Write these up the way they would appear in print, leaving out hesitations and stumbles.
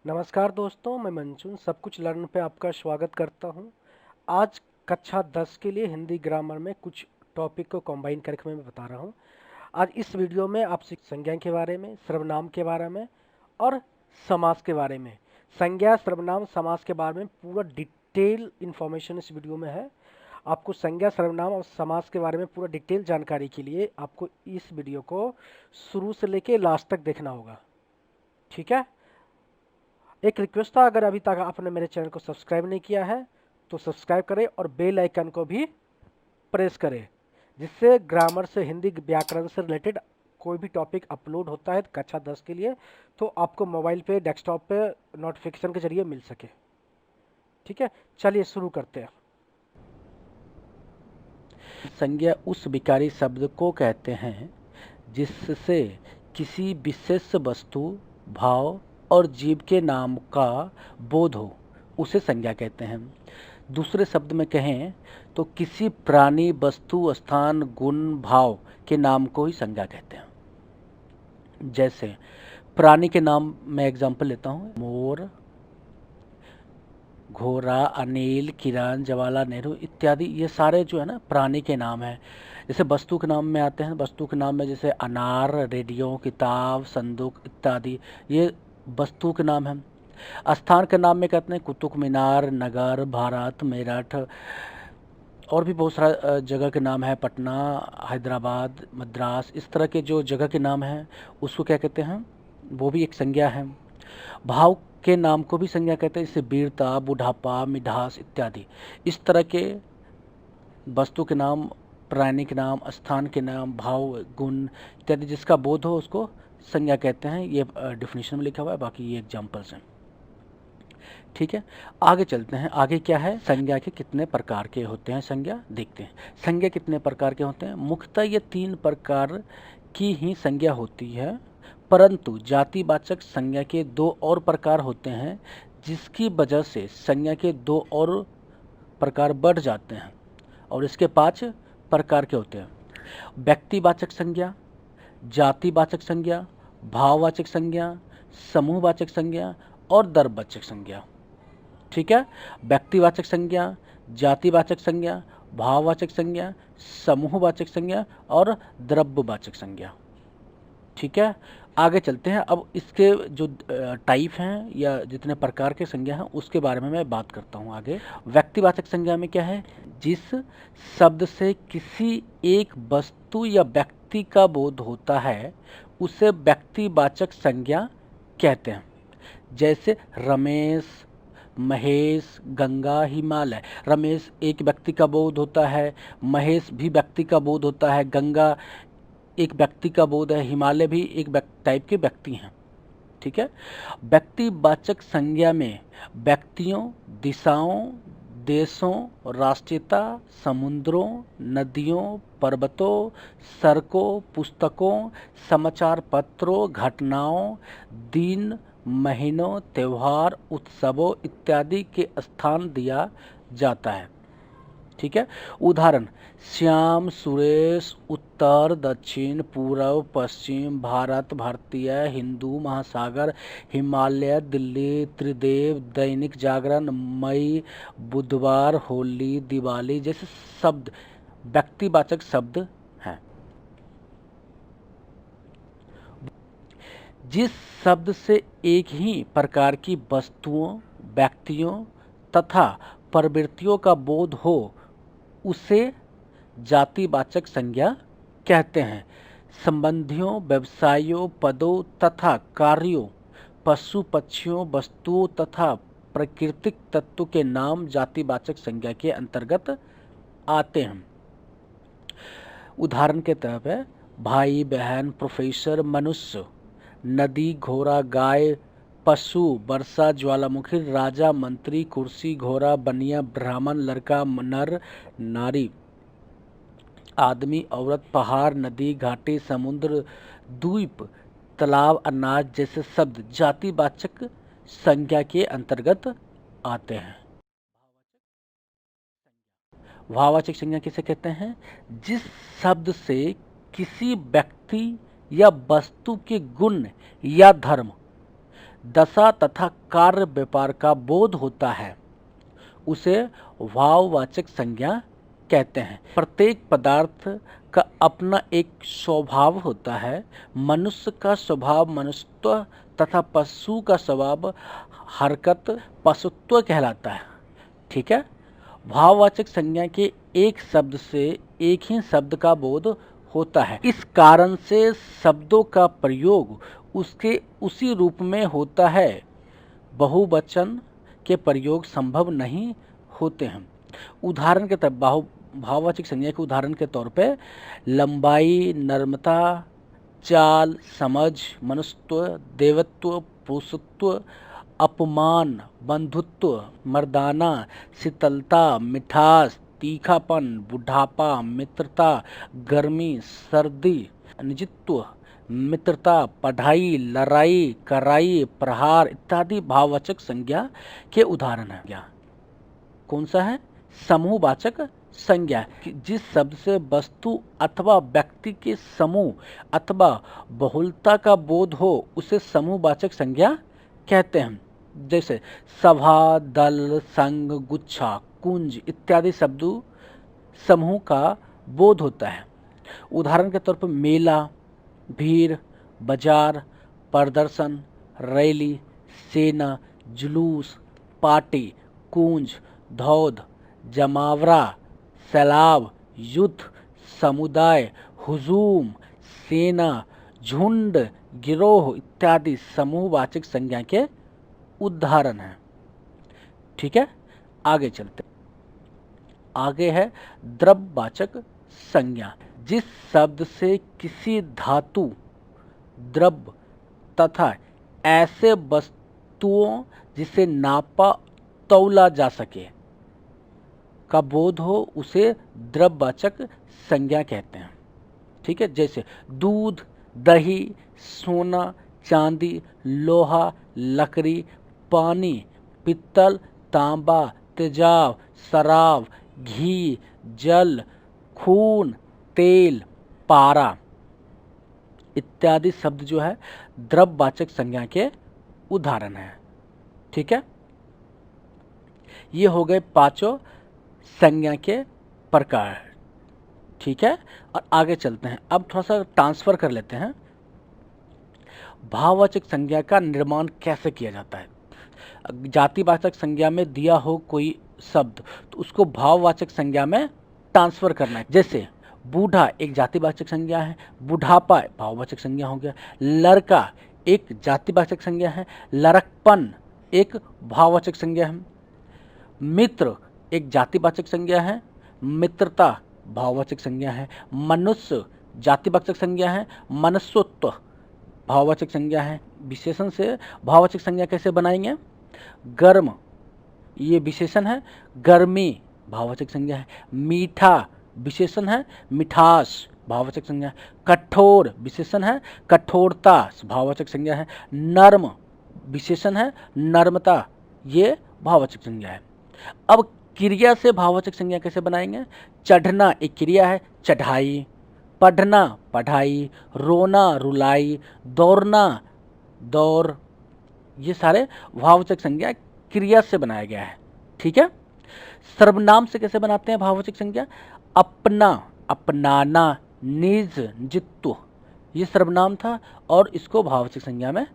नमस्कार दोस्तों, मैं मंचून सब कुछ लर्न पे आपका स्वागत करता हूं। आज कक्षा 10 के लिए हिंदी ग्रामर में कुछ टॉपिक को कंबाइन करके मैं बता रहा हूं। आज इस वीडियो में आपसे संज्ञा के बारे में, सर्वनाम के बारे में और समास के बारे में, संज्ञा, सर्वनाम, समास के बारे में पूरा डिटेल इन्फॉर्मेशन इस वीडियो में है। आपको संज्ञा, सर्वनाम और समास के बारे में पूरा डिटेल जानकारी के लिए आपको इस वीडियो को शुरू से लेके लास्ट तक देखना होगा, ठीक है। एक रिक्वेस्ट था, अगर अभी तक आपने मेरे चैनल को सब्सक्राइब नहीं किया है तो सब्सक्राइब करें और बेल आइकन को भी प्रेस करें, जिससे ग्रामर से, हिंदी व्याकरण से रिलेटेड कोई भी टॉपिक अपलोड होता है कक्षा 10 के लिए तो आपको मोबाइल पे, डेस्कटॉप पे नोटिफिकेशन के जरिए मिल सके, ठीक है। चलिए शुरू करते हैं। संज्ञा उस विकारी शब्द को कहते हैं जिससे किसी विशेष वस्तु, भाव और जीव के नाम का बोध हो, उसे संज्ञा कहते हैं। दूसरे शब्द में कहें तो किसी प्राणी, वस्तु, स्थान, गुण, भाव के नाम को ही संज्ञा कहते हैं। जैसे प्राणी के नाम में एग्जाम्पल लेता हूँ, मोर, घोड़ा, अनिल, किरण, जवाहरलाल नेहरू इत्यादि, ये सारे जो है ना प्राणी के नाम हैं। जैसे वस्तु के नाम में आते हैं, वस्तु के नाम में जैसे अनार, रेडियो, किताब, संदूक इत्यादि, ये वस्तु के नाम हैं। स्थान के नाम में कहते हैं कुतुब मीनार, नगर, भारत, मेरठ, और भी बहुत सारा जगह के नाम है, पटना, हैदराबाद, मद्रास, इस तरह के जो जगह के नाम हैं उसको क्या कहते हैं, वो भी एक संज्ञा है। भाव के नाम को भी संज्ञा कहते हैं, जैसे वीरता, बुढ़ापा, मिठास इत्यादि। इस तरह के वस्तु के नाम, प्राणी के नाम, स्थान के नाम, भाव, गुण इत्यादि जिसका बोध हो उसको संज्ञा कहते हैं। ये डिफिनीशन में लिखा हुआ है, बाकी ये एग्जाम्पल्स हैं, ठीक है। आगे चलते हैं। आगे क्या है, संज्ञा के कितने प्रकार के होते हैं, संज्ञा देखते हैं। संज्ञा कितने प्रकार के होते हैं? मुख्यतः ये 3 प्रकार की ही संज्ञा होती है, परंतु जातिवाचक संज्ञा के 2 और प्रकार होते हैं, जिसकी वजह से संज्ञा के 2 और प्रकार बढ़ जाते हैं, और इसके 5 प्रकार के होते हैं। व्यक्तिवाचक संज्ञा, जातिवाचक संज्ञा, भाववाचक संज्ञा, समूहवाचक संज्ञा और द्रव्यवाचक संज्ञा, ठीक है। व्यक्तिवाचक संज्ञा, जातिवाचक संज्ञा, भाववाचक संज्ञा, समूहवाचक संज्ञा और द्रव्यवाचक संज्ञा, ठीक है। आगे चलते हैं। अब इसके जो टाइप हैं या जितने प्रकार के संज्ञा हैं उसके बारे में मैं बात करता हूँ आगे। व्यक्तिवाचक संज्ञा में क्या है, जिस शब्द से किसी एक वस्तु या व्यक्ति का बोध होता है उसे व्यक्तिवाचक संज्ञा कहते हैं। जैसे रमेश, महेश, गंगा, हिमालय। रमेश एक व्यक्ति का बोध होता है, महेश भी व्यक्ति का बोध होता है, गंगा एक व्यक्ति का बोध है, हिमालय भी एक टाइप के व्यक्ति हैं, ठीक है। व्यक्तिवाचक संज्ञा में व्यक्तियों, दिशाओं, देशों, राष्ट्रीयता, समुद्रों, नदियों, पर्वतों, सड़कों, पुस्तकों, समाचार पत्रों, घटनाओं, दिन, महीनों, त्योहार, उत्सवों इत्यादि के स्थान दिया जाता है, ठीक है। उदाहरण, श्याम, सुरेश, उत्तर, दक्षिण, पूर्व, पश्चिम, भारत, भारतीय, हिंदू महासागर, हिमालय, दिल्ली, त्रिदेव, दैनिक जागरण, मई, बुधवार, होली, दिवाली जैसे शब्द व्यक्तिवाचक शब्द हैं। जिस शब्द से एक ही प्रकार की वस्तुओं, व्यक्तियों तथा प्रवृत्तियों का बोध हो उसे जातिवाचक संज्ञा कहते हैं। संबंधियों, व्यवसायों, पदों तथा कार्यों, पशु पक्षियों, वस्तुओं तथा प्राकृतिक तत्व के नाम जातिवाचक संज्ञा के अंतर्गत आते हैं। उदाहरण के तौर पर भाई, बहन, प्रोफेसर, मनुष्य, नदी, घोड़ा, गाय, पशु, वर्षा, ज्वालामुखी, राजा, मंत्री, कुर्सी, घोड़ा, बनिया, ब्राह्मण, लड़का, नर, नारी, आदमी, औरत, पहाड़, नदी, घाटी, समुद्र, द्वीप, तालाब, अनाज जैसे शब्द जातिवाचक संज्ञा के अंतर्गत आते हैं। भाववाचक संज्ञा किसे कहते हैं? जिस शब्द से किसी व्यक्ति या वस्तु के गुण या धर्म, दशा तथा कार्य व्यापार का बोध होता है उसे भाववाचक संज्ञा कहते हैं। प्रत्येक पदार्थ का अपना एक स्वभाव होता है। मनुष्य का स्वभाव मनुष्यत्व तथा पशु का स्वभाव हरकत पशुत्व कहलाता है। ठीक है। भाववाचक संज्ञा के एक शब्द से एक ही शब्द का बोध होता है। इस कारण से शब्दों का प्रयोग उसके उसी रूप में होता है। बहुवचन के प्रयोग संभव नहीं होते हैं। उदाहरण के तौर भाववाचक संज्ञा के उदाहरण के तौर पे लंबाई, नम्रता, चाल, समझ, मनुष्यत्व, देवत्व, पुरुषत्व, अपमान, बंधुत्व, मर्दाना, शीतलता, मिठास, तीखापन, बुढ़ापा, मित्रता, गर्मी, सर्दी, निजित्व, मित्रता, पढ़ाई, लड़ाई, कराई, प्रहार इत्यादि भाववाचक संज्ञा के उदाहरण हैं। कौन सा है? समूहवाचक संज्ञा। जिस शब्द से वस्तु अथवा व्यक्ति के समूह अथवा बहुलता का बोध हो उसे समूहवाचक संज्ञा कहते हैं। जैसे सभा, दल, संघ, गुच्छा, कुंज इत्यादि शब्दों समूह का बोध होता है। उदाहरण के तौर पर मेला, भीड़, बाजार, प्रदर्शन, रैली, सेना, जुलूस, पार्टी, कुंज, धौध, जमावड़ा, सैलाब, युद्ध, समुदाय, हुजूम, सेना, झुंड, गिरोह इत्यादि समूहवाचक संज्ञा के उदाहरण हैं। ठीक है, आगे चलते। आगे है द्रव्यवाचक संज्ञा। जिस शब्द से किसी धातु, द्रव्य तथा ऐसे वस्तुओं जिसे नापा तौला जा सके का बोध हो उसे द्रव्यवाचक संज्ञा कहते हैं। ठीक है, जैसे दूध, दही, सोना, चांदी, लोहा, लकड़ी, पानी, पित्तल, तांबा, तेजाब, शराब, घी, जल, खून, तेल, पारा इत्यादि शब्द जो है द्रव्यवाचक संज्ञा के उदाहरण हैं। ठीक है, ये हो गए पांचों संज्ञा के प्रकार। ठीक है, और आगे चलते हैं। अब थोड़ा सा ट्रांसफर कर लेते हैं। भाववाचक संज्ञा का निर्माण कैसे किया जाता है? जातिवाचक संज्ञा में दिया हो कोई शब्द तो उसको भाववाचक संज्ञा में ट्रांसफर करना है। जैसे बूढ़ा एक जातिवाचक संज्ञा है, बुढ़ापा भाववाचक संज्ञा हो गया, लड़का एक जातिवाचक संज्ञा है, लड़कपन एक भाववाचक संज्ञा है, मित्र एक जातिवाचक संज्ञा है, मित्रता भाववाचक संज्ञा है, मनुष्य जातिवाचक संज्ञा है, मनुष्यत्व भाववाचक संज्ञा है। विशेषण से भाववाचक संज्ञा कैसे बनाएंगे? गर्म ये विशेषण है, गर्मी भाववाचक संज्ञा है, मीठा विशेषण है, मिठास भाववाचक संज्ञा है, कठोर विशेषण है, कठोरता भाववाचक संज्ञा है, नर्म विशेषण है, नर्मता ये भाववाचक संज्ञा है। अब क्रिया से भाववाचक संज्ञा कैसे बनाएंगे? चढ़ना एक क्रिया है, चढ़ाई, पढ़ना पढ़ाई, रोना रुलाई, दौड़ना दौड़, ये सारे भाववाचक संज्ञा क्रिया से बनाया गया है। ठीक है, सर्वनाम से कैसे बनाते हैं भाववाचक संज्ञा? अपना, अपनाना, निज, निजित्व ये सर्वनाम था और इसको भाववाचक संज्ञा में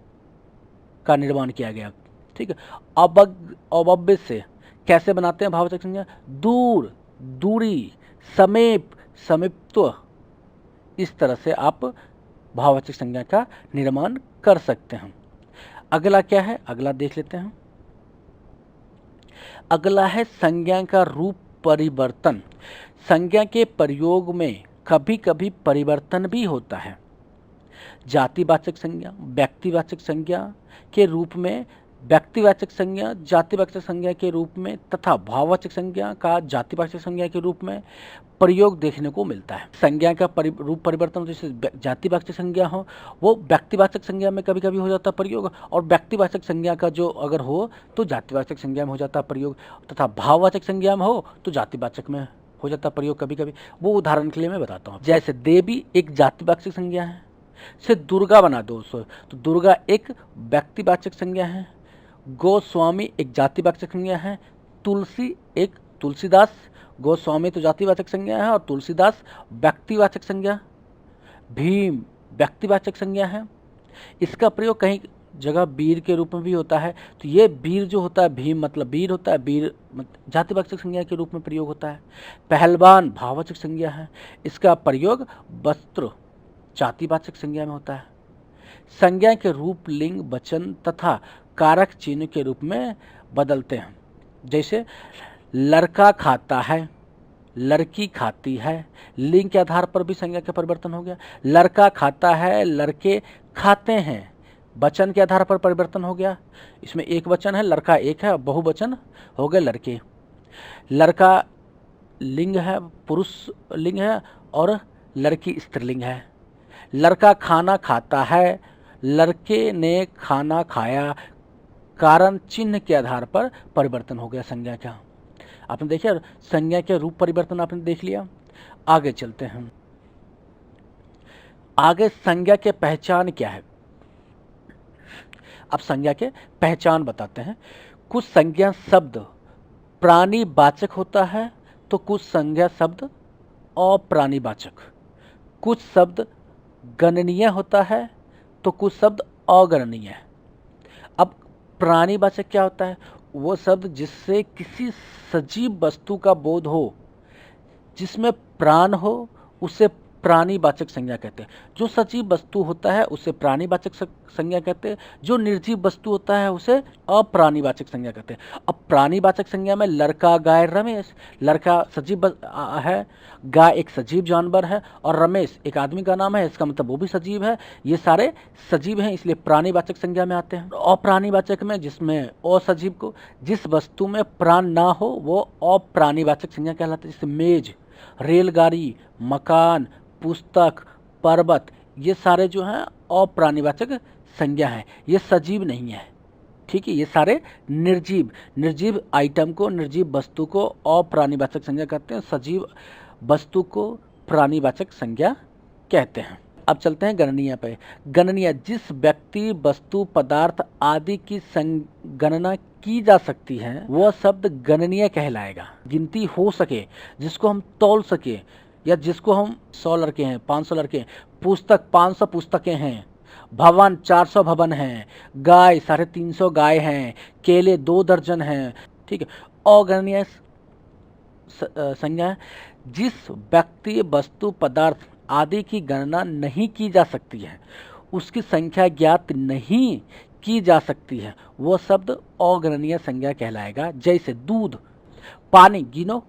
का निर्माण किया गया। ठीक है, अवव्य से कैसे बनाते हैं भाववाचक संज्ञा? दूर, दूरी, समीप, समीपत्व इस तरह से आप भाववाचक संज्ञा का निर्माण कर सकते हैं। अगला क्या है? अगला देख लेते हैं। अगला है संज्ञा का रूप परिवर्तन। संज्ञा के प्रयोग में कभी कभी परिवर्तन भी होता है। जातिवाचक संज्ञा व्यक्तिवाचक संज्ञा के रूप में, व्यक्तिवाचक संज्ञा जातिवाचक संज्ञा के रूप में तथा भाववाचक संज्ञा का जातिवाचक संज्ञा के रूप में प्रयोग देखने को मिलता है। संज्ञा का रूप परिवर्तन जैसे जातिवाचक संज्ञा हो वो व्यक्तिवाचक संज्ञा में कभी कभी हो जाता है प्रयोग, और व्यक्तिवाचक संज्ञा का जो अगर हो तो जातिवाचक संज्ञा में हो जाता है प्रयोग, तथा भाववाचक संज्ञा में हो तो जातिवाचक में हो जाता है प्रयोग कभी कभी। वो उदाहरण के लिए मैं बताता हूँ। जैसे देवी एक जातिवाचक संज्ञा है, से दुर्गा बना दो उसको। तो दुर्गा एक व्यक्तिवाचक संज्ञा है, गोस्वामी एक जातिवाचक संज्ञा है, तुलसी एक तुलसीदास, गोस्वामी तो जातिवाचक संज्ञा है और तुलसीदास व्यक्तिवाचक संज्ञा, भीम व्यक्तिवाचक संज्ञा है। इसका प्रयोग कहीं जगह वीर के रूप में भी होता है। तो ये वीर जो होता है, भीम मतलब वीर होता है, वीर जातिवाचक संज्ञा के रूप में प्रयोग होता है। पहलवान भाववाचक संज्ञा है, इसका प्रयोग वस्त्र जातिवाचक संज्ञा में होता है। संज्ञा के रूप लिंग वचन तथा कारक चिन्ह के रूप में बदलते हैं। जैसे लड़का खाता है, लड़की खाती है, लिंग के आधार पर भी संज्ञा का परिवर्तन हो गया। लड़का खाता है, लड़के खाते हैं, वचन के आधार पर परिवर्तन हो गया। इसमें एक वचन है, लड़का एक है, बहुवचन हो गए लड़के। लड़का लिंग है, पुरुष लिंग है और लड़की स्त्रीलिंग है। लड़का खाना खाता है, लड़के ने खाना खाया, कारण चिन्ह के आधार पर परिवर्तन हो गया संज्ञा का। आपने देखिए संज्ञा के रूप परिवर्तन आपने देख लिया। आगे चलते हैं। आगे संज्ञा के पहचान क्या है। अब संज्ञा के पहचान बताते हैं। कुछ संज्ञा शब्द प्राणीवाचक होता है तो कुछ संज्ञा शब्द अप्राणीवाचक। कुछ शब्द गणनीय होता है तो कुछ शब्द अगणनीय है। अब प्राणीवाचक क्या होता है? वो शब्द जिससे किसी सजीव वस्तु का बोध हो, जिसमें प्राण हो, उसे प्राणीवाचक संज्ञा कहते हैं। जो सजीव वस्तु होता है उसे प्राणीवाचक संज्ञा कहते हैं, जो निर्जीव वस्तु होता है उसे अप्राणीवाचक संज्ञा कहते हैं। अब प्राणीवाचक संज्ञा में लड़का गाय रमेश, लड़का सजीव है, गाय एक सजीव जानवर है और रमेश एक आदमी का नाम है, इसका मतलब वो भी सजीव है। ये सारे सजीव हैं, इसलिए प्राणीवाचक संज्ञा में आते हैं। अप्राणीवाचक में जिसमें असजीव को, जिस वस्तु में प्राण ना हो वो अप्राणीवाचक संज्ञा कहलाती है। जैसे मेज, रेलगाड़ी, मकान, पुस्तक, पर्वत, ये सारे जो हैं अप्राणीवाचक संज्ञा हैं, ये सजीव नहीं है। ठीक है, ये सारे निर्जीव आइटम को, निर्जीव वस्तु को अप्राणीवाचक संज्ञा कहते हैं, सजीव वस्तु को प्राणीवाचक संज्ञा कहते हैं। अब चलते हैं गणनीय पे। गणनीय जिस व्यक्ति, वस्तु, पदार्थ आदि की गणना की जा सकती है वह शब्द गणनीय कहलाएगा। गिनती हो सके, जिसको हम तौल सके, या जिसको हम 100 लड़के हैं, 500 लड़के हैं, पुस्तक 500 पुस्तकें हैं, भवन 400 भवन हैं, गाय 350 गाय हैं, केले 2 दर्जन हैं। ठीक है। अगणनीय संज्ञा जिस व्यक्ति, वस्तु, पदार्थ आदि की गणना नहीं की जा सकती है, उसकी संख्या ज्ञात नहीं की जा सकती है, वह शब्द अगणनीय संज्ञा कहलाएगा। जैसे दूध, पानी गिनो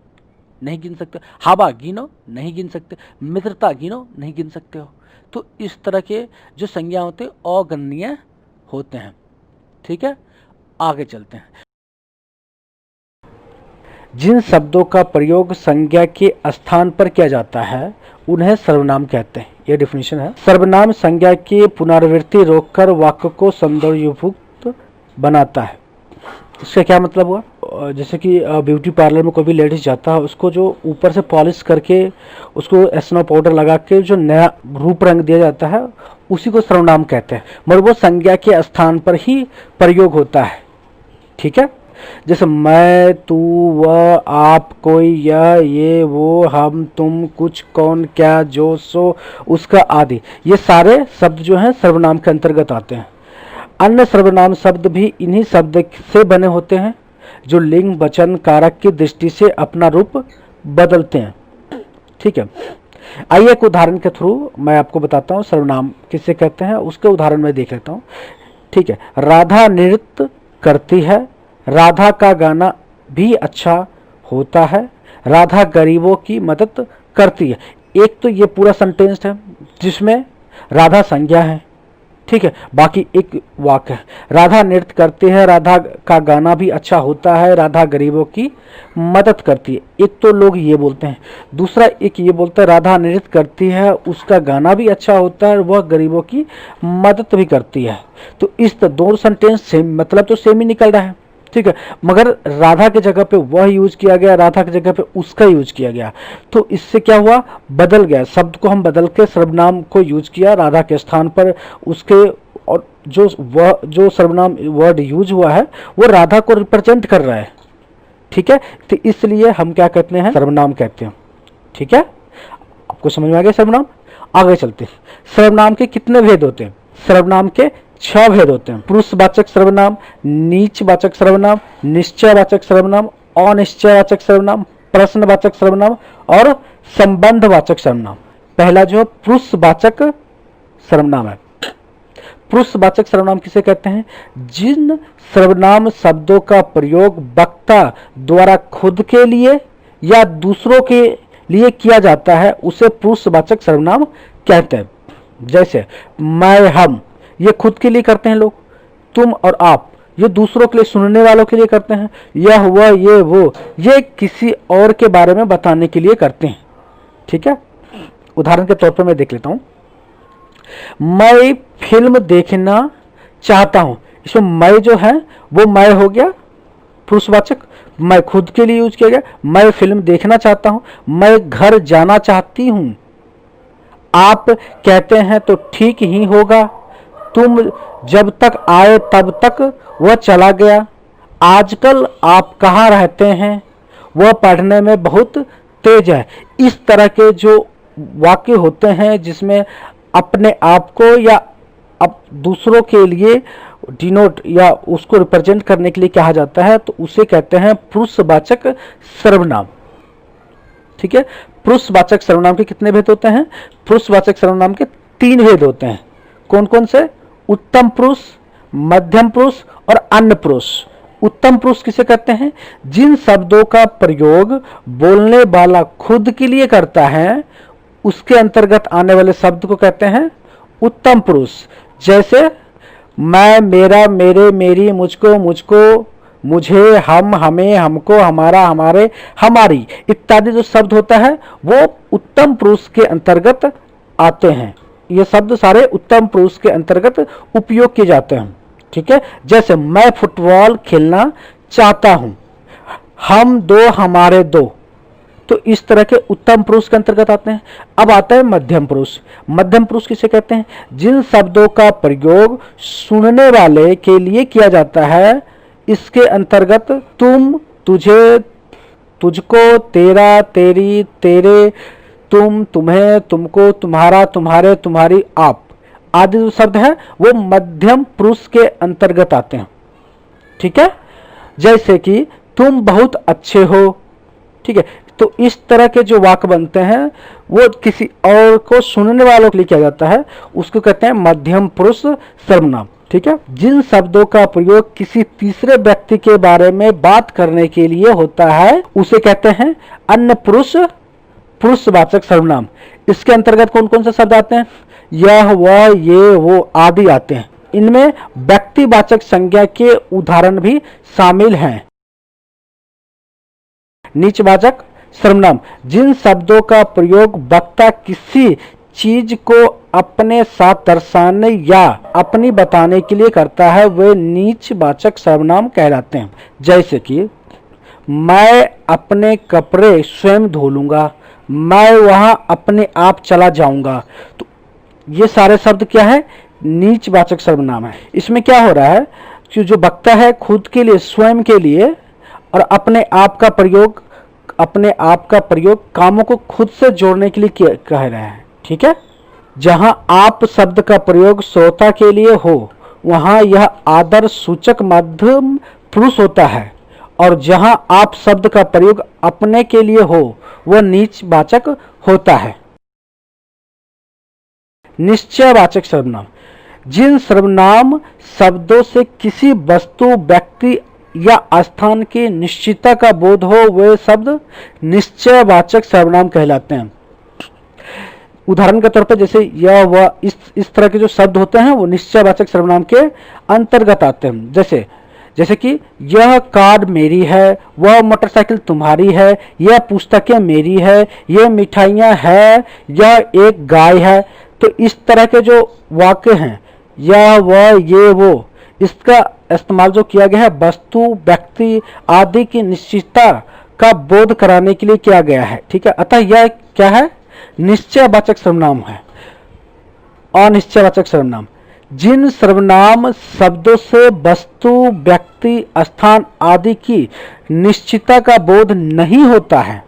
नहीं गिन सकते, हवा गिनो नहीं गिन सकते, मित्रता गिनो नहीं गिन सकते हो। तो इस तरह के जो संज्ञा होते हैं अगणनीय होते हैं। ठीक है, आगे चलते हैं। जिन शब्दों का प्रयोग संज्ञा के स्थान पर किया जाता है उन्हें सर्वनाम कहते हैं। यह डिफिनेशन है। सर्वनाम संज्ञा की पुनरावृत्ति रोककर वाक्य को सौंदर्ययुक्त बनाता है। इसका क्या मतलब हुआ? जैसे कि ब्यूटी पार्लर में कोई भी लेडीज जाता है, उसको जो ऊपर से पॉलिश करके उसको स्नो पाउडर लगा के जो नया रूप रंग दिया जाता है उसी को सर्वनाम कहते हैं, मगर वो संज्ञा के स्थान पर ही प्रयोग होता है। ठीक है, जैसे मैं, तू, वह, आप, कोई, यह, ये, वो, हम, तुम, कुछ, कौन, क्या, जो, सो, उसका आदि, ये सारे शब्द जो हैं सर्वनाम के अंतर्गत आते हैं। अन्य सर्वनाम शब्द भी इन्हीं शब्द से बने होते हैं जो लिंग, वचन, कारक की दृष्टि से अपना रूप बदलते हैं। ठीक है, आइए एक उदाहरण के थ्रू मैं आपको बताता हूँ सर्वनाम किसे कहते हैं, उसके उदाहरण में देख लेता हूँ। ठीक है, राधा नृत्य करती है, राधा का गाना भी अच्छा होता है, राधा गरीबों की मदद करती है। एक तो ये पूरा सेंटेंस है जिसमें राधा संज्ञा है। ठीक है, बाकी एक वाक्य है, राधा नृत्य करती है, राधा का गाना भी अच्छा होता है, राधा गरीबों की मदद करती है। एक तो लोग ये बोलते हैं, दूसरा एक ये बोलता है राधा नृत्य करती है, उसका गाना भी अच्छा होता है, वह गरीबों की मदद भी करती है। तो इस दोनों सेंटेंस सेम, मतलब तो सेम ही निकल रहा है। ठीक है, मगर राधा के जगह पे वह यूज किया गया, राधा की जगह पे उसका यूज किया गया, तो इससे क्या हुआ, बदल गया, शब्द को हम बदल के सर्वनाम को यूज किया राधा के स्थान पर उसके, और जो सर्वनाम वर्ड यूज हुआ है वो राधा को रिप्रेजेंट कर रहा है। ठीक है, तो इसलिए हम क्या कहते हैं, सर्वनाम कहते हैं। ठीक है, आपको समझ में आ गया सर्वनाम। आगे चलते हैं, सर्वनाम के कितने भेद होते हैं? सर्वनाम के 6 भेद होते हैं। पुरुषवाचक सर्वनाम, नीचवाचक सर्वनाम, निश्चयवाचक सर्वनाम, अनिश्चयवाचक सर्वनाम, प्रश्नवाचक सर्वनाम और संबंधवाचक सर्वनाम। पहला जो पुरुषवाचक सर्वनाम है। पुरुषवाचक सर्वनाम किसे कहते हैं? जिन सर्वनाम शब्दों का प्रयोग वक्ता द्वारा खुद के लिए या दूसरों के लिए किया जाता है उसे पुरुषवाचक सर्वनाम कहते हैं। जैसे मैं, हम, ये खुद के लिए करते हैं लोग, तुम और आप ये दूसरों के लिए, सुनने वालों के लिए करते हैं। यह, वह, ये, वो, ये किसी और के बारे में बताने के लिए करते हैं। ठीक है, उदाहरण के तौर पर मैं देख लेता हूं, मैं फिल्म देखना चाहता हूं। इसमें मैं जो है वो मैं हो गया पुरुषवाचक, मैं खुद के लिए यूज किया गया। मैं फिल्म देखना चाहता हूं, मैं घर जाना चाहती हूं, आप कहते हैं तो ठीक ही होगा, तुम जब तक आए तब तक वह चला गया, आजकल आप कहाँ रहते हैं, वह पढ़ने में बहुत तेज है। इस तरह के जो वाक्य होते हैं जिसमें अपने आप को या दूसरों के लिए डिनोट या उसको रिप्रेजेंट करने के लिए कहा जाता है, तो उसे कहते हैं पुरुषवाचक सर्वनाम। ठीक है, पुरुषवाचक सर्वनाम के कितने भेद होते हैं? पुरुषवाचक सर्वनाम के 3 भेद होते हैं। कौन कौन से? उत्तम पुरुष, मध्यम पुरुष और अन्य पुरुष। उत्तम पुरुष किसे कहते हैं? जिन शब्दों का प्रयोग बोलने वाला खुद के लिए करता है उसके अंतर्गत आने वाले शब्द को कहते हैं उत्तम पुरुष। जैसे मैं, मेरा, मेरे, मेरी, मुझको, मुझको, मुझे, हम, हमें, हमको, हमारा, हमारे, हमारी इत्यादि जो शब्द होता है वो उत्तम पुरुष के अंतर्गत आते हैं। ये शब्द सारे उत्तम पुरुष के अंतर्गत उपयोग किए जाते हैं। ठीक है, जैसे मैं फुटबॉल खेलना चाहता हूं, हम दो, हमारे दो, तो इस तरह के उत्तम पुरुष के अंतर्गत आते हैं। अब आता है मध्यम पुरुष। मध्यम पुरुष किसे कहते हैं? जिन शब्दों का प्रयोग सुनने वाले के लिए किया जाता है इसके अंतर्गत तुम, तुझे, तुझको, तेरा, तेरी, तेरे, तुम, तुम्हें, तुमको, तुम्हारा, तुम्हारे, तुम्हारी, आप आदि जो शब्द है वो मध्यम पुरुष के अंतर्गत आते हैं। ठीक है, जैसे कि तुम बहुत अच्छे हो। ठीक है, तो इस तरह के जो वाक्य बनते हैं वो किसी और को सुनने वालों के लिए किया जाता है, उसको कहते हैं मध्यम पुरुष सर्वनाम। ठीक है, जिन शब्दों का प्रयोग किसी तीसरे व्यक्ति के बारे में बात करने के लिए होता है उसे कहते हैं अन्य पुरुष पुरुषवाचक सर्वनाम। इसके अंतर्गत कौन कौन से शब्द आते हैं? यह, वह, ये, वो आदि आते हैं। इनमें व्यक्तिवाचक संज्ञा के उदाहरण भी शामिल हैं। नीचवाचक सर्वनाम, जिन शब्दों का प्रयोग वक्ता किसी चीज को अपने साथ दर्शाने या अपनी बताने के लिए करता है वे नीचवाचक सर्वनाम कहलाते हैं। जैसे कि मैं अपने कपड़े स्वयं धो लूंगा, मैं वहां अपने आप चला जाऊंगा, तो ये सारे शब्द क्या है? नीचवाचक सर्वनाम है। इसमें क्या हो रहा है कि जो वक्ता है खुद के लिए, स्वयं के लिए, और अपने आप का प्रयोग कामों को खुद से जोड़ने के लिए कह रहे हैं। ठीक है, जहां आप शब्द का प्रयोग श्रोता के लिए हो वहां यह आदर सूचक मध्यम पुरुष होता है, और जहां आप शब्द का प्रयोग अपने के लिए हो वह नीचवाचक होता है। निश्चयवाचक सर्वनाम, जिन सर्वनाम शब्दों से किसी वस्तु, व्यक्ति या स्थान की निश्चितता का बोध हो वे शब्द निश्चयवाचक सर्वनाम कहलाते हैं। उदाहरण के तौर पर जैसे यह, वह, इस तरह के जो शब्द होते हैं वो निश्चयवाचक सर्वनाम के अंतर्गत आते हैं। जैसे कि यह कार मेरी है, वह मोटरसाइकिल तुम्हारी है, यह पुस्तकें मेरी है, यह मिठाइयाँ है, यह एक गाय है। तो इस तरह के जो वाक्य हैं, यह, वह, ये, वो, इसका इस्तेमाल जो किया गया है वस्तु, व्यक्ति आदि की निश्चितता का बोध कराने के लिए किया गया है। ठीक है, अतः यह क्या है, निश्चयवाचक सर्वनाम है। अनिश्चयवाचक सर्वनाम, जिन सर्वनाम शब्दों से वस्तु, व्यक्ति, स्थान आदि की निश्चितता का बोध नहीं होता है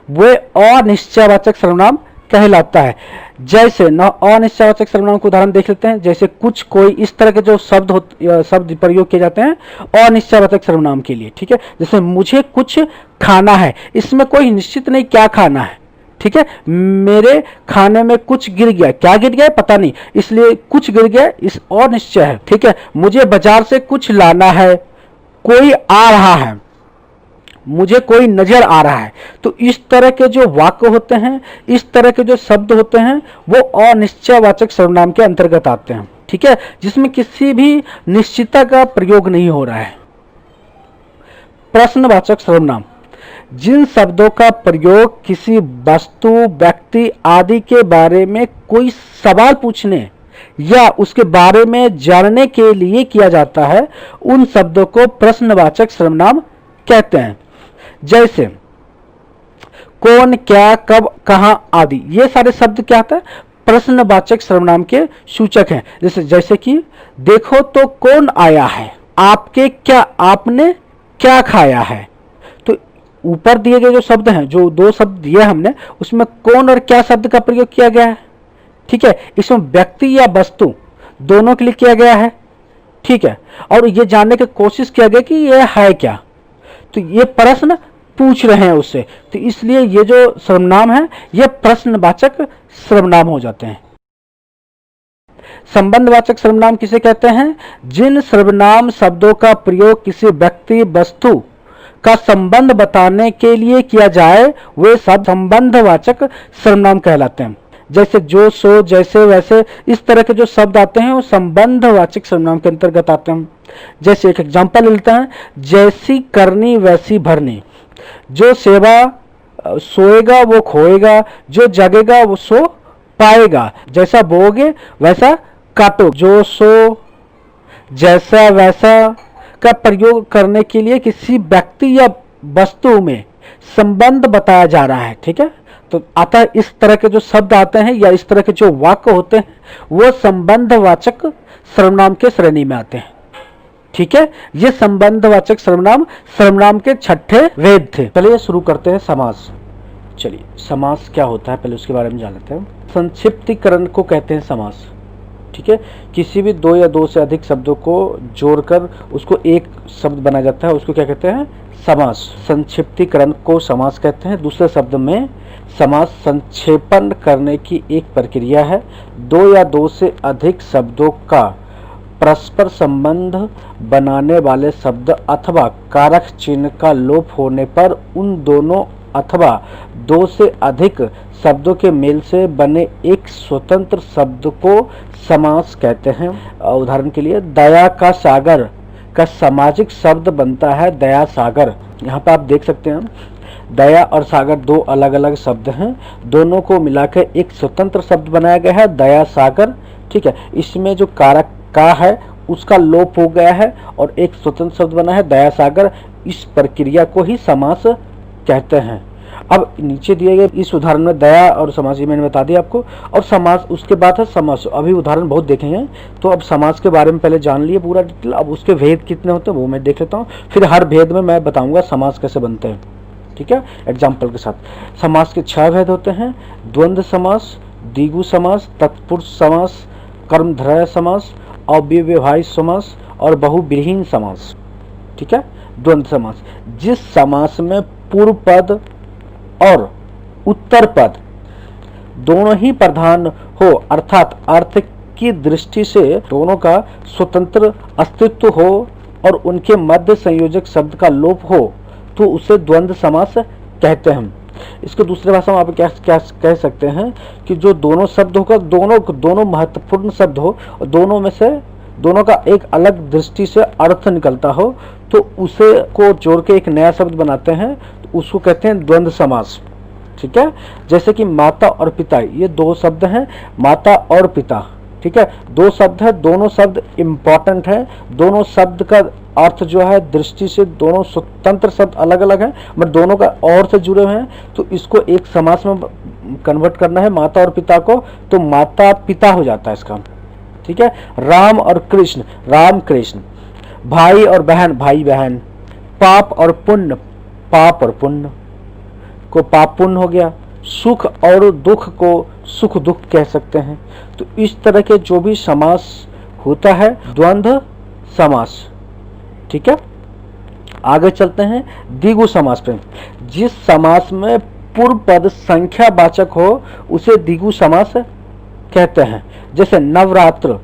वे अनिश्चयवाचक सर्वनाम कहलाता है। जैसे अनिश्चयवाचक सर्वनाम को उदाहरण देख लेते हैं, जैसे कुछ, कोई, इस तरह के जो शब्द प्रयोग किए जाते हैं अनिश्चयवाचक सर्वनाम के लिए। ठीक है, जैसे मुझे कुछ खाना है, इसमें कोई निश्चित नहीं क्या खाना है। ठीक है, मेरे खाने में कुछ गिर गया, क्या गिर गया पता नहीं, इसलिए कुछ गिर गया, इस अनिश्चय है। ठीक है, मुझे बाजार से कुछ लाना है, कोई आ रहा है, मुझे कोई नजर आ रहा है। तो इस तरह के जो वाक्य होते हैं, इस तरह के जो शब्द होते हैं, वो अनिश्चयवाचक सर्वनाम के अंतर्गत आते हैं। ठीक है, जिसमें किसी भी निश्चितता का प्रयोग नहीं हो रहा है। प्रश्नवाचक सर्वनाम, जिन शब्दों का प्रयोग किसी वस्तु, व्यक्ति आदि के बारे में कोई सवाल पूछने या उसके बारे में जानने के लिए किया जाता है, उन शब्दों को प्रश्नवाचक सर्वनाम कहते हैं। जैसे कौन, क्या, कब, कहां आदि, ये सारे शब्द क्या होता है, प्रश्नवाचक सर्वनाम के सूचक हैं। जैसे कि देखो तो कौन आया है, आपके क्या, आपने क्या खाया है। तो ऊपर दिए गए जो शब्द हैं, जो दो शब्द दिए हमने, उसमें कौन और क्या शब्द का प्रयोग किया गया है। ठीक है, इसमें व्यक्ति या वस्तु दोनों के लिए किया गया है। ठीक है, और ये जानने की कोशिश किया गया कि ये है क्या, तो ये प्रश्न पूछ रहे हैं उससे, तो इसलिए ये जो सर्वनाम है ये प्रश्नवाचक सर्वनाम हो जाते हैं। संबंधवाचक सर्वनाम किसे कहते हैं, जिन सर्वनाम शब्दों का प्रयोग किसी व्यक्ति, वस्तु का संबंध बताने के लिए किया जाए वे सब संबंधवाचक सर्वनाम कहलाते हैं। जैसे जो, सो, जैसे, वैसे, इस तरह के जो शब्द आते हैं वो संबंधवाचक सर्वनाम के अंतर्गत आते हैं। जैसे एक एग्जांपल लेते हैं, जैसी करनी वैसी भरनी, जो सेवा सोएगा वो खोएगा, जो जगेगा वो सो पाएगा, जैसा बोओगे वैसा काटो, जो, सो, जैसा, वैसा का प्रयोग करने के लिए किसी व्यक्ति या वस्तु में संबंध बताया जा रहा है। ठीक है, तो अतः इस तरह के जो शब्द आते हैं या इस तरह के जो वाक्य होते हैं वो संबंधवाचक सर्वनाम के श्रेणी में आते हैं। ठीक है, ये संबंधवाचक सर्वनाम के छठे भेद थे। चलिए शुरू करते हैं समास। चलिए, समास क्या होता है पहले उसके बारे में जान लेते हैं। संक्षिप्तीकरण को कहते हैं समास। ठीक है, किसी भी दो या दो से अधिक शब्दों को जोड़कर उसको एक शब्द बनाया जाता है, उसको क्या कहते हैं, समास। संक्षिप्तीकरण को समास कहते हैं। दूसरे शब्द में समास संक्षेपण करने की एक प्रक्रिया है। दो या दो से अधिक शब्दों का परस्पर संबंध बनाने वाले शब्द अथवा कारक चिन्ह का लोप होने पर उन दोनों अथवा दो से अधिक शब्दों के मेल से बने एक स्वतंत्र शब्द को समास कहते हैं। उदाहरण के लिए दया का सागर का सामाजिक शब्द बनता है दया सागर। यहाँ पे आप देख सकते हैं दया और सागर दो अलग अलग शब्द हैं, दोनों को मिलाकर एक स्वतंत्र शब्द बनाया गया है दया सागर। ठीक है, इसमें जो कारक का है उसका लोप हो गया है और एक स्वतंत्र शब्द बना है दया सागर। इस प्रक्रिया को ही समास कहते हैं। अब नीचे दिए गए इस उदाहरण में दया और समास मैंने बता दिया आपको, और समास उसके बाद है समास। अभी उदाहरण बहुत देखेंगे, तो अब समास के बारे में पहले जान लिए पूरा डिटेल। अब उसके भेद कितने होते हैं वो मैं देख लेता हूँ, फिर हर भेद में मैं बताऊंगा समास कैसे बनते हैं। ठीक है, एग्जाम्पल के साथ। समास के 6 भेद होते हैं, द्वंद्व समास, द्विगु समास, तत्पुरुष समास, कर्मधारय समास, अव्यवहारिक समास और बहुब्रीहि समास। ठीक है, द्वंद्व समास, जिस समास में पूर्व पद और उत्तर पद दोनों ही प्रधान हो, अर्थात अर्थ की दृष्टि से दोनों का स्वतंत्र अस्तित्व हो और उनके मध्य संयोजक शब्द का लोप हो, तो उसे द्वंद्व समास कहते हैं। इसको दूसरे भाषा में आप क्या कह सकते हैं कि जो दोनों शब्द होगा, दोनों महत्वपूर्ण शब्द हो और दोनों में से दोनों का एक अलग दृष्टि से अर्थ निकलता हो, तो उसे को जोड़ के एक नया शब्द बनाते हैं, तो उसको कहते हैं द्वंद्व समास। ठीक है, जैसे कि माता और पिता, ये दो शब्द हैं, माता और पिता। ठीक है, दो शब्द है, दोनों शब्द इम्पॉर्टेंट है, दोनों शब्द का अर्थ जो है दृष्टि से दोनों स्वतंत्र शब्द अलग अलग हैं, बट दोनों का और से जुड़े हुए हैं, तो इसको एक समास में कन्वर्ट करना है माता और पिता को, तो माता पिता हो जाता है इसका। ठीक है, राम और कृष्ण, राम कृष्ण, भाई और बहन, भाई बहन, पाप और पुण्य, पाप और पुण्य को पाप पुण्य हो गया, सुख और दुख को सुख दुख कह सकते हैं। तो इस तरह के जो भी समास होता है द्वंद्व समास। ठीक है, आगे चलते हैं द्विगु समास पे। जिस समास में पूर्व पद संख्यावाचक हो उसे द्विगु समास कहते हैं। जैसे नवरात्र,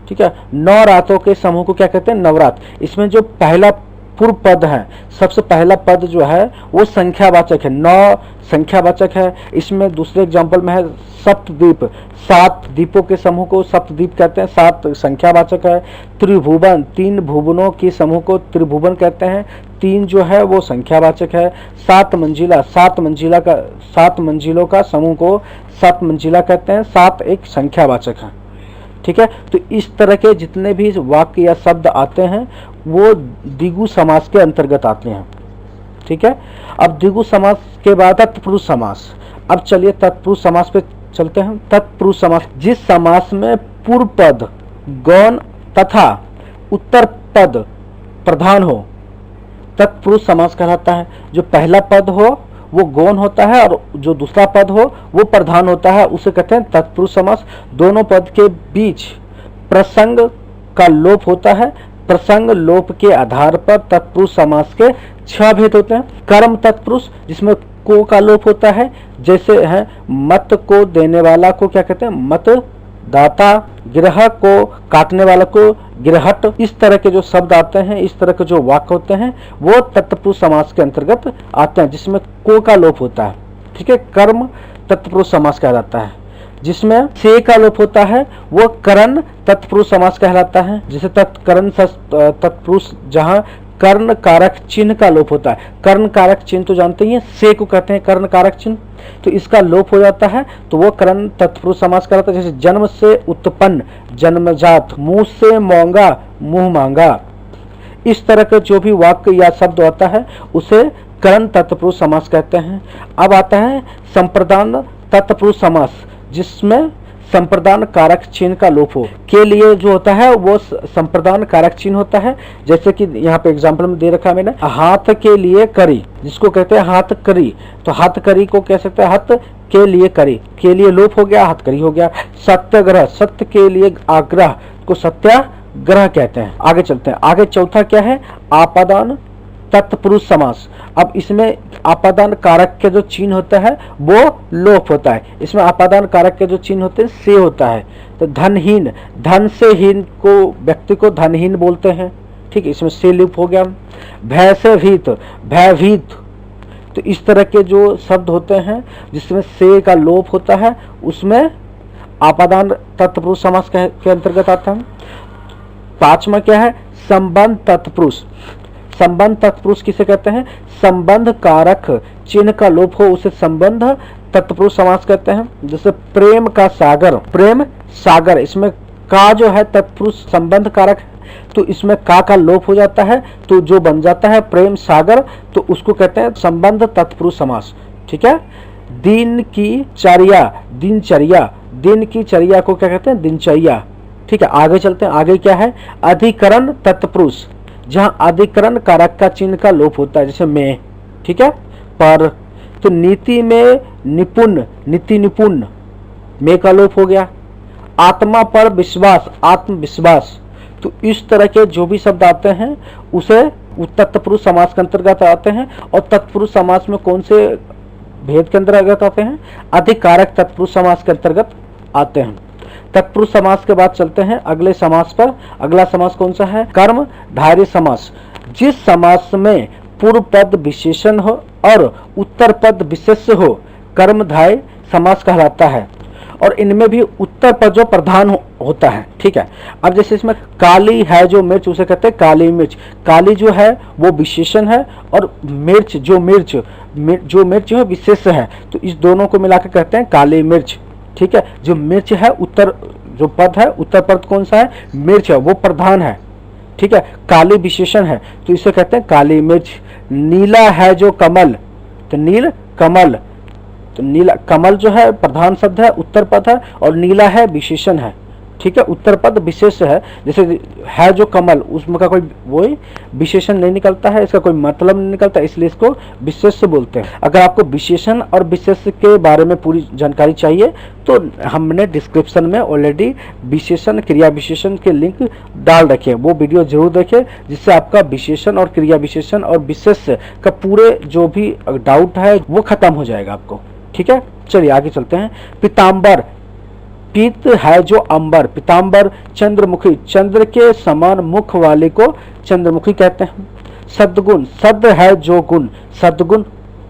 ठीक है, 9 रातों के समूह को क्या कहते हैं? नवरात्र। इसमें जो पहला पूर्व पद है, सबसे पहला पद जो है वो संख्यावाचक है, 9 संख्यावाचक है। इसमें दूसरे एग्जाम्पल में है सप्तद्वीप, 7 द्वीपों के समूह को सप्तद्वीप कहते हैं, 7 संख्यावाचक है। त्रिभुवन, 3 भुवनों के समूह को त्रिभुवन कहते हैं, 3 जो है वो संख्यावाचक है। 7 मंजिला, 7 मंजिलों का समूह को 7 मंजिला कहते हैं, 7 एक संख्यावाचक है। ठीक है, तो इस तरह के जितने भी वाक्य या शब्द आते हैं वो द्विगु समास के अंतर्गत आते हैं। ठीक है, अब द्विगु समास के बाद तत्पुरुष समास। अब चलिए तत्पुरुष समास पे चलते हैं। तत्पुरुष समास, जिस समास में पूर्व पद गौण तथा उत्तर पद प्रधान हो, तत्पुरुष समास कहलाता है। जो पहला पद हो वो गौण होता है और जो दूसरा पद हो वो प्रधान होता है, उसे कहते हैं तत्पुरुष समास। दोनों पद के बीच प्रसंग का लोप होता है। प्रसंग लोप के आधार पर तत्पुरुष समास के 6 भेद होते हैं। कर्म तत्पुरुष, जिसमें को का लोप होता है, जैसे है मत को देने वाला को क्या कहते हैं? मत दाता, ग्रह को काटने वाला को गृहट। इस तरह के जो शब्द आते हैं, इस तरह के जो वाक्य होते हैं वो तत्पुरुष समास के अंतर्गत आते हैं, जिसमें को का लोप होता है। ठीक है, कर्म तत्पुरुष समास कहलाता है। जिसमें से का लोप होता है वो करण तत्पुरुष समास कहलाता है। जैसे तत्करण तत्पुरुष, जहाँ कर्ण कारक चिन्ह का लोप होता है। कर्ण कारक चिन्ह तो जानते ही हैं, से को कहते हैं कर्ण कारक चिन्ह, तो इसका लोप हो जाता है तो वो कर्ण तत्पुरुष समास कहलाता है। जैसे जन्म से उत्पन्न, जन्मजात, मुंह से मोंगा, मुंह मांगा। इस तरह के जो भी वाक्य या शब्द होता है उसे कर्ण तत्पुरुष समास कहते हैं। अब आता है संप्रदान तत्पुरुष समास, जिसमें संप्रदान कारक चिन्ह का लोप हो के लिए जो होता है वो संप्रदान कारक चिन्ह होता है। जैसे कि यहाँ पे एग्जांपल में दे रखा है मैंने, हाथ के लिए करी, जिसको कहते हैं हाथ करी, तो हाथ करी को कह सकते हैं हाथ के लिए करी, के लिए लोप हो गया, हाथ करी हो गया। सत्याग्रह, सत्य के लिए आग्रह को सत्याग्रह कहते हैं। आगे चलते हैं। आगे चौथा क्या है? आपादान तत्पुरुष समास। अब इसमें आपादान कारक के जो चिन्ह होता है वो लोप होता है। इसमें आपादान कारक के जो चिन्ह होते हैं से होता है। तो धनहीन, धन से हीन को व्यक्ति को धनहीन बोलते हैं। ठीक है, इसमें से लोप हो गया। भय से भीत, भयभीत। तो इस तरह के जो शब्द होते हैं जिसमें से का लोप होता है उसमें आपादान तत्पुरुष समास के अंतर्गत आता है। पांचवा क्या है? संबंध तत्पुरुष। संबंध तत्पुरुष किसे कहते हैं? संबंध कारक चिन्ह का लोप हो उसे संबंध तत्पुरुष समास कहते हैं। जैसे प्रेम का सागर, प्रेम सागर, इसमें का जो है तत्पुरुष संबंध कारक है, तो इसमें का लोप हो जाता है तो जो बन जाता है प्रेम सागर, तो उसको कहते हैं संबंध तत्पुरुष समास। ठीक है। दिन की चर्या, दिनचर्या, दिन की चर्या को क्या कहते हैं? दिनचर्या। ठीक है, आगे चलते हैं। आगे क्या है? अधिकरण तत्पुरुष, जहाँ अधिकरण कारक का चिन्ह का लोप होता है, जैसे में। ठीक है, पर। तो नीति में निपुण, नीति निपुण, में का लोप हो गया। आत्मा पर विश्वास, आत्मविश्वास। तो इस तरह के जो भी शब्द आते हैं उसे तत्पुरुष समास के अंतर्गत आते हैं। और तत्पुरुष समास में कौन से भेद के अंतर्गत आते हैं? अधिकारक तत्पुरुष समास के अंतर्गत आते हैं। तत्पुरुष समास के बाद चलते हैं अगले समास पर। अगला समास कौन सा है? कर्म धारय समास। जिस समास में पूर्व पद विशेषण हो और उत्तर पद विशेष्य हो, कर्मधारय समास कहलाता है। और इनमें भी उत्तर पद जो प्रधान होता है। ठीक है, अब जैसे इसमें काली है जो मिर्च, उसे कहते हैं काली मिर्च। काली जो है वो विशेषण है और मिर्च जो मिर्च जो है विशेष्य है, तो इस दोनों को मिलाकर कहते हैं काली मिर्च। ठीक है, जो मिर्च है उत्तर जो पद है, उत्तर पद कौन सा है, मिर्च है, वो प्रधान है, ठीक है। काली विशेषण है, तो इसे कहते हैं काली मिर्च। नीला है जो कमल, तो नील कमल, तो नीला कमल जो है प्रधान शब्द है, उत्तर पद है, और नीला है विशेषण है, ठीक है। उत्तर पद विशेष है, जैसे है जो कमल, उसमें का कोई वही विशेषण नहीं निकलता है, इसका कोई मतलब नहीं निकलता, इसलिए इसको विशेष बोलते हैं। अगर आपको विशेषण और विशेष के बारे में पूरी जानकारी चाहिए तो हमने डिस्क्रिप्शन में ऑलरेडी विशेषण क्रिया विशेषण के लिंक डाल रखे हैं, वो वीडियो जरूर देखें, जिससे आपका विशेषण और क्रिया विशेषण और विशेष का पूरे जो भी डाउट है वो खत्म हो जाएगा आपको, ठीक है। चलिए आगे चलते हैं। पीताम्बर, पीत है जो अंबर, पीताम्बर चंद्रमुखी, चंद्र के समान मुख वाले को चंद्रमुखी कहते हैं। सद्गुण, सद है जो गुण, सद्गुण,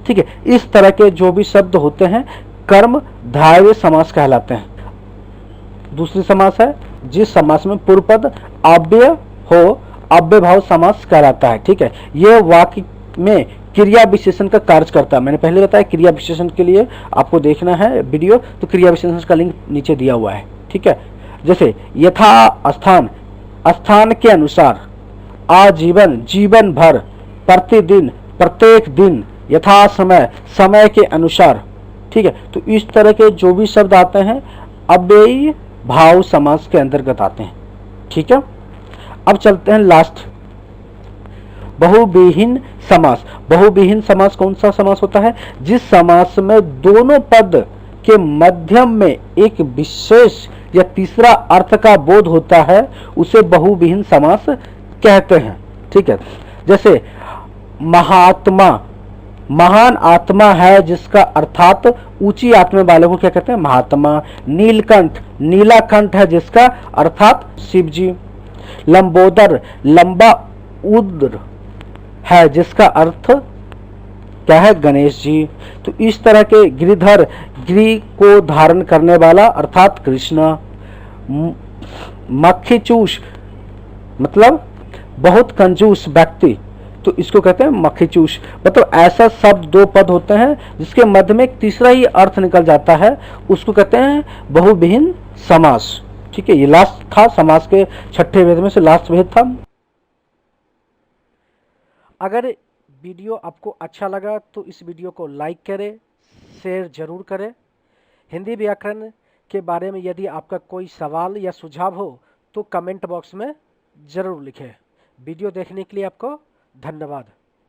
ठीक है। इस तरह के जो भी शब्द होते हैं कर्म धार्य समास कहलाते हैं। दूसरी समास है जिस समास में पूर्व पद अव्यय हो, अव्यय भाव समास कहलाता है, ठीक है। यह वाक्य में क्रिया विशेषण का कार्य करता है। मैंने पहले बताया क्रिया विशेषण के लिए आपको देखना है वीडियो, तो क्रिया विशेषण का लिंक नीचे दिया हुआ है, ठीक है। जैसे यथा स्थान, स्थान के अनुसार, आजीवन जीवन भर, प्रतिदिन प्रत्येक दिन, यथा समय समय के अनुसार, ठीक है। तो इस तरह के जो भी शब्द आते हैं अव्ययी भाव समास के अंतर्गत आते हैं, ठीक है। अब चलते हैं लास्ट, बहुविहीन समास। बहुविहीन समास कौन सा समास होता है, जिस समास में दोनों पद के मध्यम में एक विशेष या तीसरा अर्थ का बोध होता है, उसे बहुविहीन समास कहते हैं, ठीक है। जैसे महात्मा, महान आत्मा है जिसका, अर्थात ऊंची आत्मा वाले को क्या कहते हैं, महात्मा। नीलकंठ, नीला कंठ है जिसका, अर्थात शिव जी। लंबोदर, लंबा उद्र है जिसका अर्थ क्या है, गणेश जी। तो इस तरह के गिरिधर, गिरि को धारण करने वाला अर्थात कृष्ण। मक्खीचूस मतलब बहुत कंजूस व्यक्ति, तो इसको कहते हैं मक्खीचूस। मतलब ऐसा शब्द दो पद होते हैं जिसके मध्य में एक तीसरा ही अर्थ निकल जाता है, उसको कहते हैं बहुविहीन समास, ठीक है। ये लास्ट था समास के 6ठे भेद में से लास्ट भेद था। अगर वीडियो आपको अच्छा लगा तो इस वीडियो को लाइक करें, शेयर जरूर करें। हिंदी व्याकरण के बारे में यदि आपका कोई सवाल या सुझाव हो तो कमेंट बॉक्स में ज़रूर लिखें। वीडियो देखने के लिए आपको धन्यवाद।